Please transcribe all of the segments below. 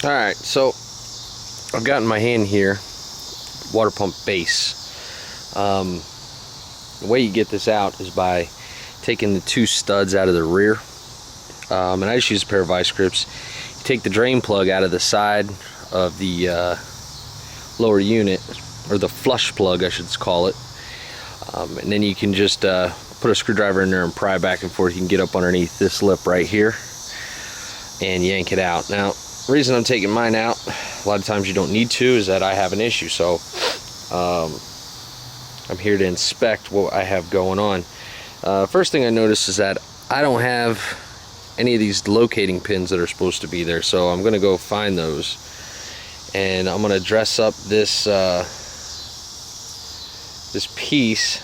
Alright, so I've got in my hand here water pump base. The way you get this out is by taking the two studs out of the rear, and I just use a pair of vice grips. You take the drain plug out of the side of the lower unit, or the flush plug I should call it, and then you can just put a screwdriver in there and pry back and forth. You can get up underneath this lip right here and yank it out. Now, the reason I'm taking mine out, a lot of times you don't need to, is that I have an issue. So I'm here to inspect what I have going on. First thing I noticed is that I don't have any of these locating pins that are supposed to be there, so I'm gonna go find those, and I'm gonna dress up this this piece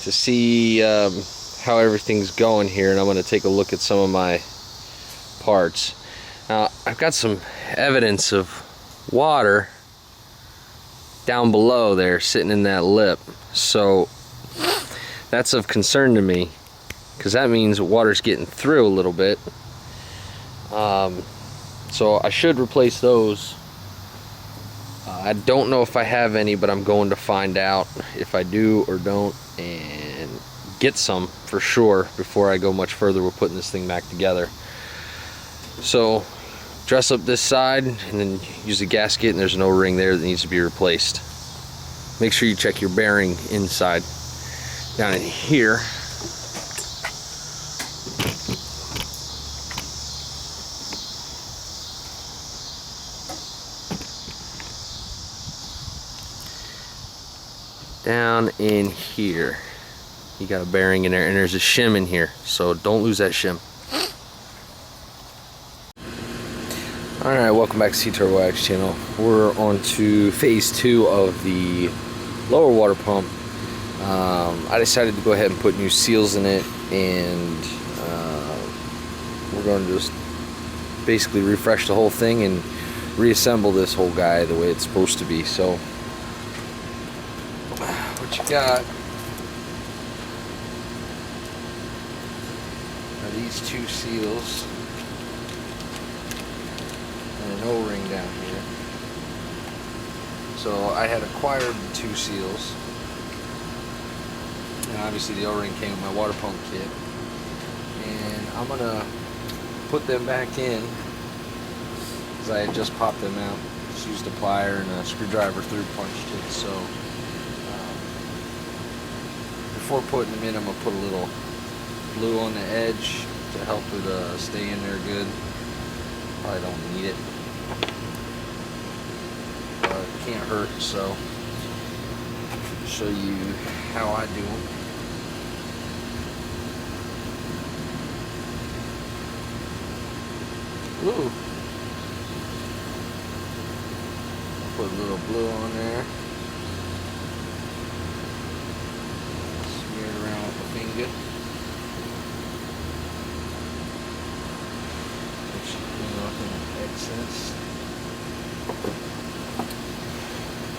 to see how everything's going here, and I'm gonna take a look at some of my parts. Now, I've got some evidence of water down below there sitting in that lip, so that's of concern to me, because that means water's getting through a little bit. So I should replace those. I don't know if I have any, but I'm going to find out if I do or don't, and get some for sure before I go much further with putting this thing back together. So dress up this side and then use a gasket, and there's an O-ring there that needs to be replaced. Make sure you check your bearing inside down in here. Down in here you got a bearing in there, and there's a shim in here, so don't lose that shim. Alright, welcome back to C-Turbo X channel. We're on to phase 2 of the lower water pump. I decided to go ahead and put new seals in it, and we're going to just basically refresh the whole thing and reassemble this whole guy the way it's supposed to be. So what you got are these two seals and an O-ring down here. So I had acquired the two seals, and obviously the O-ring came with my water pump kit, and I'm gonna put them back in because I had just popped them out. Just used a plier and a screwdriver through punched it. So before putting them in, I'm gonna put a little glue on the edge to help it stay in there good. Probably don't need it, but it can't hurt. So I'll show you how I do them. Ooh. Put a little glue on there. Smear it around with my finger. Make sure you clean off any excess.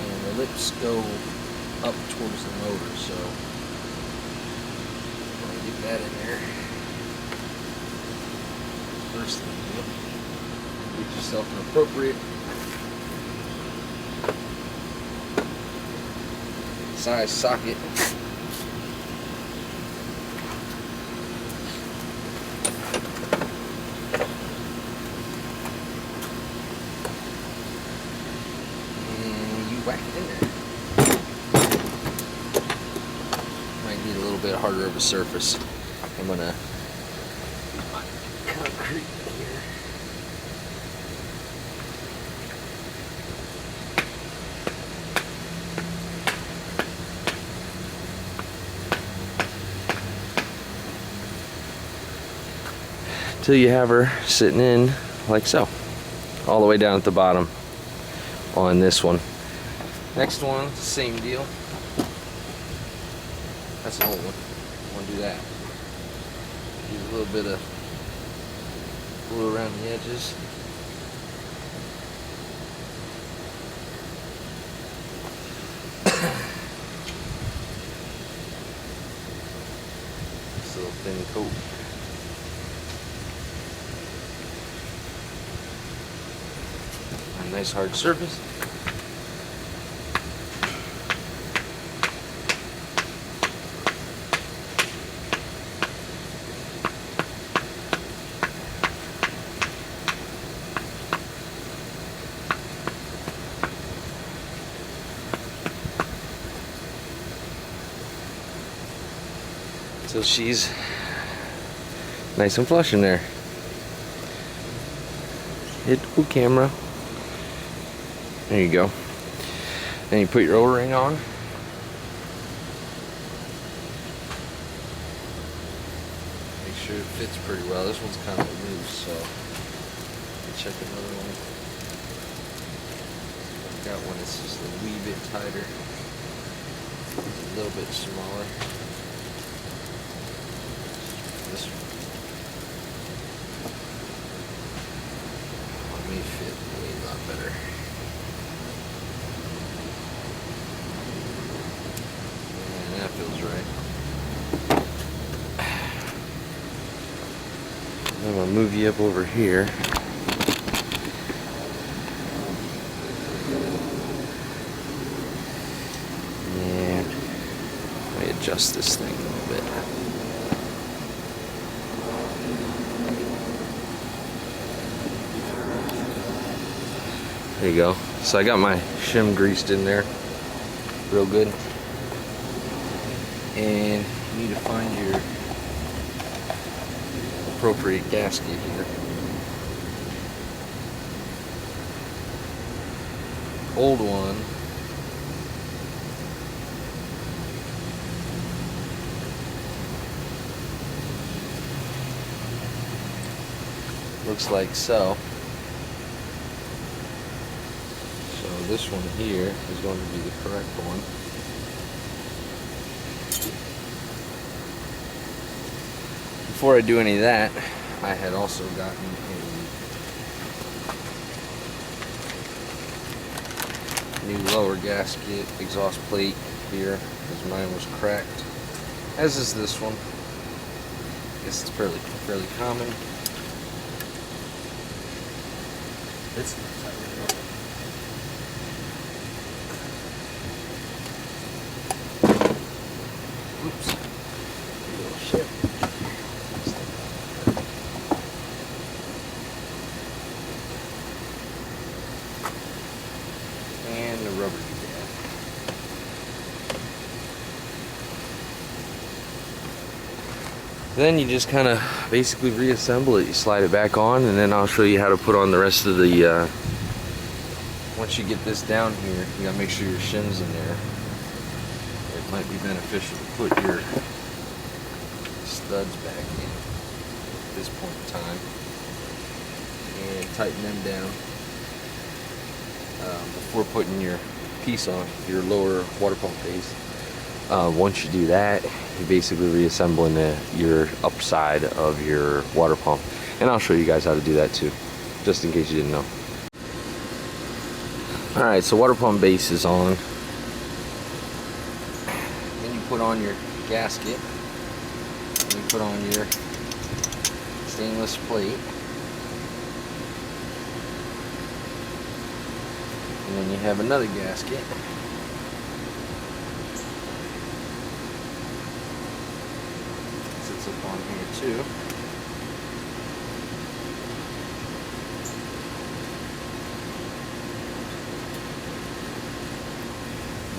And the lips go up towards the motor, so I'm gonna get that in there. First thing you do, get yourself an appropriate size socket. And you whack it in there. Might need a little bit harder of a surface. I'm gonna concrete here. Till you have her sitting in like so, all the way down at the bottom on this one. Next one, same deal. That's an old one. I want to do that. Use a little bit of glue around the edges. This little thin coat. nice hard surface. So she's nice and flush in there. Hit the camera. There you go. Then you put your O-ring on. Make sure it fits pretty well. This one's kind of loose, so check another one. I've got one that's just a wee bit tighter, a little bit smaller. This one may fit a lot better. And that feels right. I'm gonna move you up over here. And let me adjust this thing a little bit. There you go. So I got my shim greased in there real good. And you need to find your appropriate gasket here. Old one. Looks like so. So this one here is going to be the correct one. Before I do any of that, I had also gotten a new lower gasket exhaust plate here, because mine was cracked. As is this one. I guess it's fairly common. It's oops. Little shit. And the rubber doodad. Then you just kind of basically reassemble it. You slide it back on, and then I'll show you how to put on the rest of the once you get this down here, you gotta make sure your shim's in there. It might be beneficial to put your studs back in at this point in time and tighten them down before putting your piece on, your lower water pump base. Once you do that, you're basically reassembling your upside of your water pump, and I'll show you guys how to do that too, just in case you didn't know. Alright, so water pump base is on. Then you put on your gasket, and you put on your stainless plate, and then you have another gasket. Sits up on here too.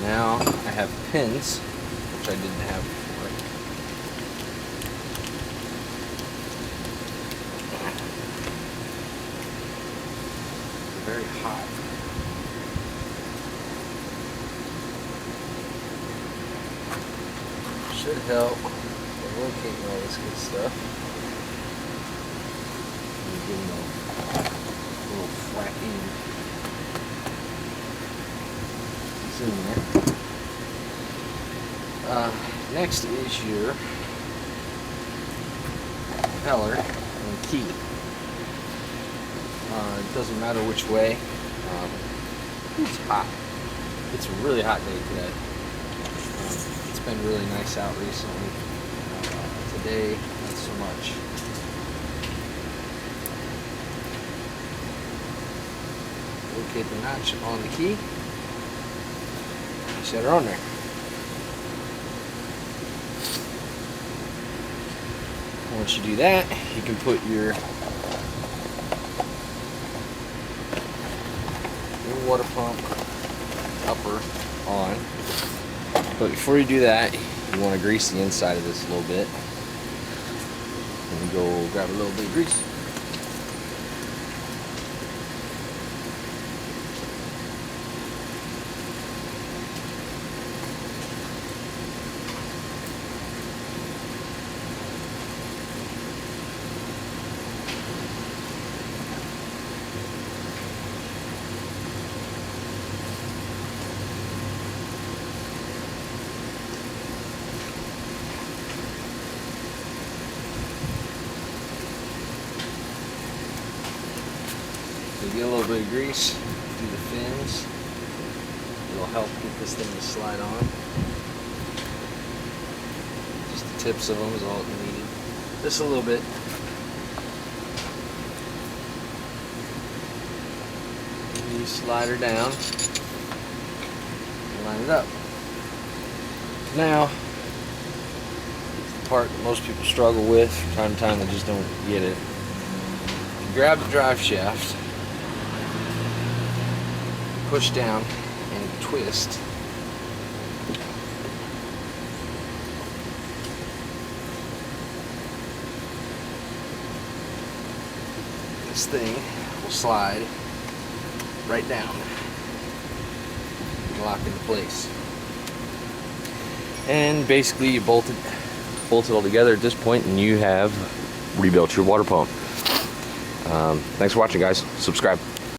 Now I have pins, which I didn't have before. They're very hot. Should help locating all this good stuff. And give them a little flapping. In there. Next is your propeller and key. It doesn't matter which way. It's hot. It's a really hot day today. It's been really nice out recently. Today, not so much. locate the notch on the key, set her on there. Once you do that, you can put your water pump upper on. But before you do that, you want to grease the inside of this a little bit. And go grab a little bit of grease. So get a little bit of grease through the fins. It'll help get this thing to slide on. Just the tips of them is all it needed. Just a little bit. And you slide her down and line it up. Now, the part that most people struggle with, from time to time they just don't get it. You grab the drive shaft, push down and twist. This thing will slide right down and lock into place. And basically you bolt it all together at this point and you have rebuilt your water pump. Thanks for watching, guys. Subscribe.